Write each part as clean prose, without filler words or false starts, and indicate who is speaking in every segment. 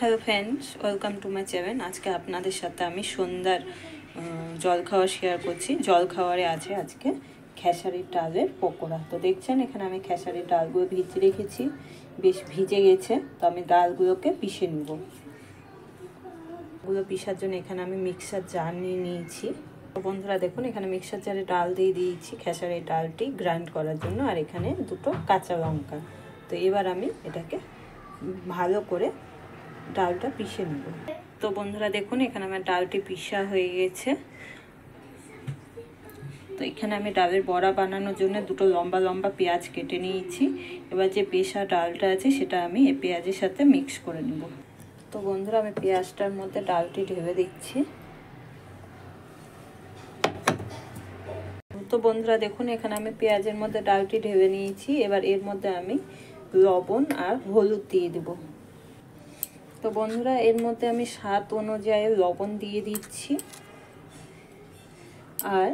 Speaker 1: Hello friends, welcome to my channel. আজকে আপনাদের সাথে আমি সন্ধ্যার জলখাবার শেয়ার করছি। জলখাবারে আছে আজকে খেসারির ডালের পকোড়া। তো দেখছেন এখানে আমি খেসারির ডালগুলো ভিজিয়ে রেখেছি, বেশ ভিজে গেছে। তো আমি ডালগুলোকে পিষে নেব। ওগুলো পিষার জন্য এখানে আমি মিক্সার জার নিয়ে নিয়েছি। তো বন্ধুরা দেখুন, এখানে মিক্সার জারে ডাল দিয়ে দিয়েছি খেসারির ডালটি গ্রাইন্ড করার জন্য, আর এখানে দুটো কাঁচা লঙ্কা। তো এবার আমি এটাকে ভালো করে ডালটা পিষে নেব। তো বন্ধুরা দেখুন, এখানে আমার ডালটি পিষা হয়ে গেছে। তো এখানে আমি ডালের বড়া বানানোর জন্য দুটো লম্বা লম্বা পেঁয়াজ কেটে নিয়েছি। এবার যে পেষা ডালটা আছে সেটা আমি এই পেঁয়াজের সাথে মিক্স করে নেব। তো বন্ধুরা আমি পেঁয়াজটার মধ্যে ডালটি ঢেলে দিচ্ছি। তো বন্ধুরা দেখুন, এখানে আমি পেঁয়াজের মধ্যে ডালটি ঢেলে নিয়েছি। এবার এর মধ্যে আমি লবণ আর হলুদ দিয়ে দেব। তো বন্ধুরা এর মধ্যে আমি স্বাদ অনুযায়ী লবণ দিয়ে দিচ্ছি, আর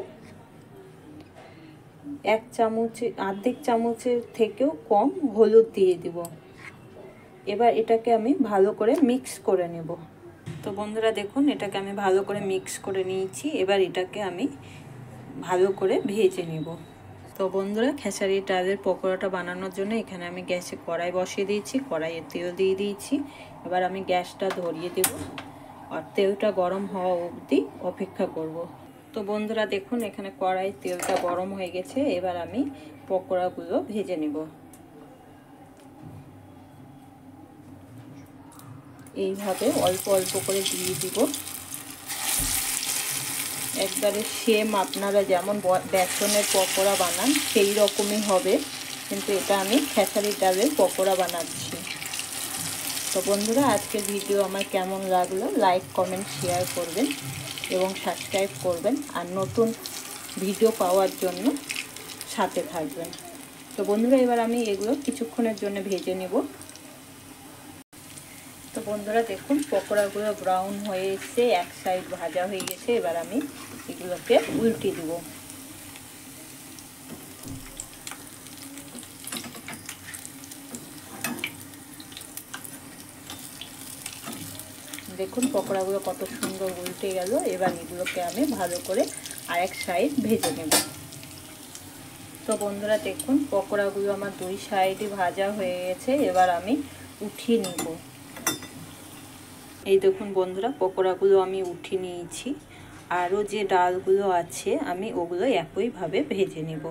Speaker 1: অর্ধেক চামচের থেকেও কম হলুদ দিয়ে দেব। এবার এটাকে আমি ভালো করে মিক্স করে নেব। তো বন্ধুরা দেখুন, এটাকে আমি ভালো করে মিক্স করে নিয়েছি। এবার এটাকে আমি ভালো করে ভেজে নেব। তো বন্ধুরা খেসারির ডালের পকোড়াটা বানানোর জন্য এখানে আমি গ্যাসে কড়াই বসিয়ে দিয়েছি, কড়াইয়ে তেল দিয়ে দিয়েছি। এবার আমি গ্যাসটা ধরিয়ে দেব আর তেলটা গরম হওয়া অবধি অপেক্ষা করব। তো বন্ধুরা দেখুন, এখানে কড়াই তেলটা গরম হয়ে গেছে। এবার আমি পকোড়াগুলো ভেজে নেব। এইভাবে অল্প অল্প করে দিয়ে দিব। একবারে সেম আপনারা যেমন বেসনের পকোড়া বানান সেই রকমই হবে, কিন্তু এটা আমি খেসারির ডালের পকোড়া বানাচ্ছি। তো বন্ধুরা আজকের ভিডিও আমার কেমন লাগলো লাইক কমেন্ট শেয়ার করবেন এবং সাবস্ক্রাইব করবেন, আর নতুন ভিডিও পাওয়ার জন্য সাথে থাকবেন। তো বন্ধুরা এবার আমি এগুলো কিছুক্ষণের জন্য ভেজে নেব। তো বন্ধুরা দেখুন, পকোড়াগুলো ব্রাউন হয়ে এসছে, এক সাইড ভাজা হয়ে গেছে। এবার আমি এগুলোকে উল্টে দেব। দেখুন পকোড়াগুলো কত সুন্দর উল্টে গেল। এবার এগুলোকে আমি ভালো করে আরেক সাইড ভেজে নেব। তো বন্ধুরা দেখুন, পকোড়াগুলো আমার দুই সাইডই ভাজা হয়ে গেছে। এবার আমি উঠিয়ে নেব। এই দেখুন বন্ধুরা, পকোড়াগুলো আমি উঠিয়ে নিয়েছি। আরও যে ডালগুলো আছে আমি ওগুলো একইভাবে ভেজে নেব।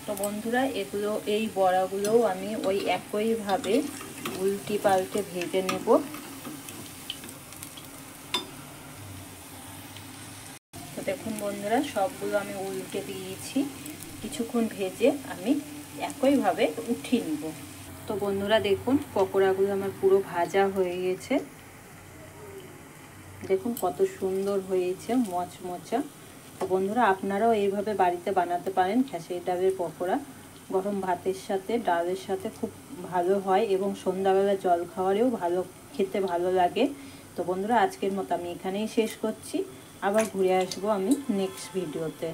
Speaker 1: তো বন্ধুরা এই বড়াগুলোও আমি ওই একইভাবে উল্টি পাল্টে ভেজে নেব। তো দেখুন বন্ধুরা, সবগুলো আমি উল্টে দিয়েছি। কিছুক্ষণ ভেজে আমি একইভাবে উঠিয়ে নেব। তো বন্ধুরা দেখুন, পকোড়াগুলো আমার পুরো ভাজা হয়ে গেছে। দেখুন কত সুন্দর হয়েছে, মচমচা। তো বন্ধুরা আপনারাও এইভাবে বাড়িতে বানাতে পারেন খেসারির ডালের পকোড়া। গরম ভাতের সাথে ডালের সাথে খুব ভালো হয় এবং সন্ধ্যাবেলা জল খাওয়ারেও খেতে ভালো লাগে। তো বন্ধুরা আজকের মতো আমি এখানেই শেষ করছি। আবার ঘুরে আসবো আমি নেক্সট ভিডিওতে।